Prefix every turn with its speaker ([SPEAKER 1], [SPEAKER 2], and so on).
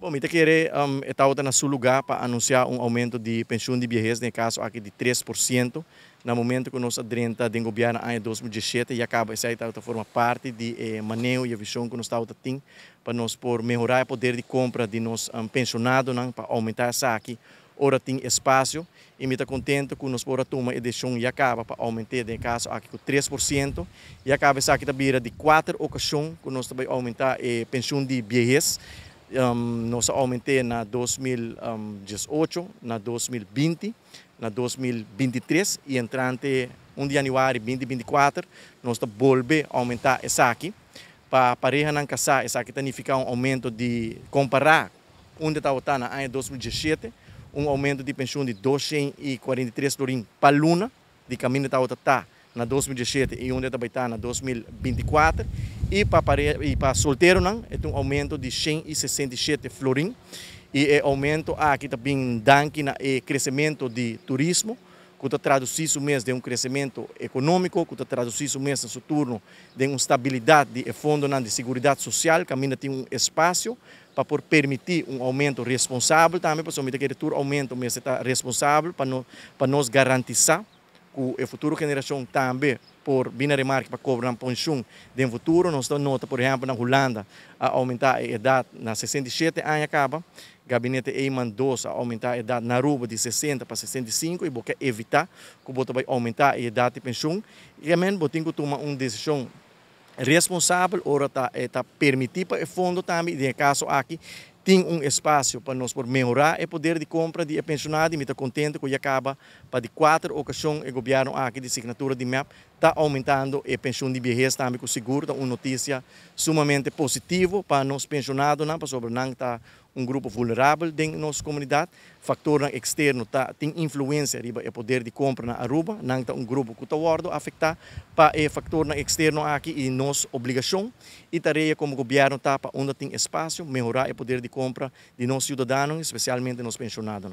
[SPEAKER 1] Bom, eu queria estar na seu lugar para anunciar um aumento de pensão de viejez, no caso aqui de 3%, no momento que nós adrenta do governo em 2017 e acaba essa de forma parte de manejo e a visão que nós estamos tendo para nós por melhorar o poder de compra de nós pensionados, para aumentar essa aqui. Ora tem espaço e me está contente que nós podemos tomar a decisão e acaba para aumentar, no caso aqui com 3%, e acaba essa aqui também de 4 ocasiões que nós também aumentar a pensão de viejez. Nós aumentei na 2018, na 2020, na 2023 e entrante 1 de janeiro de 2024 nós voltamos a aumentar essa aqui. Para pareja não casar, essa aqui significa um aumento de comparar onde está na ano 2017, um aumento de pensão de 243 florim para luna, de caminho está na 2017 e onde está na 2024. E para solteiro não, é um aumento de 167 florim. E é aumento aqui também danke na crescimento de turismo, que está traduzido mesmo de um crescimento econômico, que está traduzido mesmo no seu turno de uma estabilidade de fundo de segurança social, que ainda tem um espaço para permitir um aumento responsável também, para que o aumento mesmo está responsável para nós garantizar que a futura geração também por vir a remarca para cobrar pensão no futuro. Nós nota, por exemplo, na Holanda, a aumentar a idade na 67 anos acaba. O gabinete Eyman II a aumentar a idade na Aruba de 60 para 65 e porque evitar que o vai aumentar a idade de pensão. E também tem que tomar uma decisão responsável, ora está permitir para o fundo também, no caso aqui, tem um espaço para nós por melhorar o poder de compra de pensionado e me está contente que acaba para de 4 ocasiões o governo aqui de assinatura de MEP está aumentando a pensão de viejez também com seguro, uma notícia sumamente positiva para nós pensionados, para sobre não está um grupo vulnerável dentro da nossa comunidade, fator externo tem influência sobre o poder de compra na Aruba, não está um grupo que está afetar para o fator externo aqui e nossa obrigação e tarefa como governo está para onde tem espaço melhorar o poder de compra de nossos cidadãos, especialmente nos pensionados.